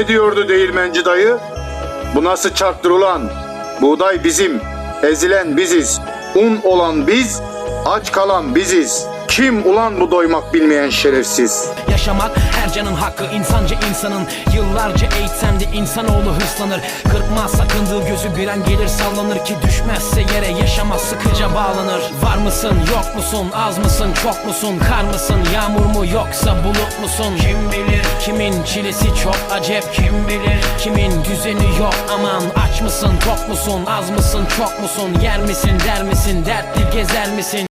Ne diyordu değirmenci dayı? Bu nasıl çarktır ulan? Buğday bizim, ezilen biziz. Un olan biz, aç kalan biziz. Kim ulan bu doymak bilmeyen şerefsiz? Yaşamak her canın hakkı, insanca insanın. Yıllarca eğitsem de insanoğlu hırslanır. Kırpma sakındığı gözü bir an gelir sallanır ki düşmezse yere yaşamaz sıkıca bağlanır. Var mısın yok musun, az mısın çok musun, kar mısın yağmur mu yoksa bulut musun? Kim bilir kimin çilesi çok acep, kim bilir kimin düzeni yok. Aman aç mısın tok musun, az mısın çok musun, yer misin der misin, dertli gezer misin?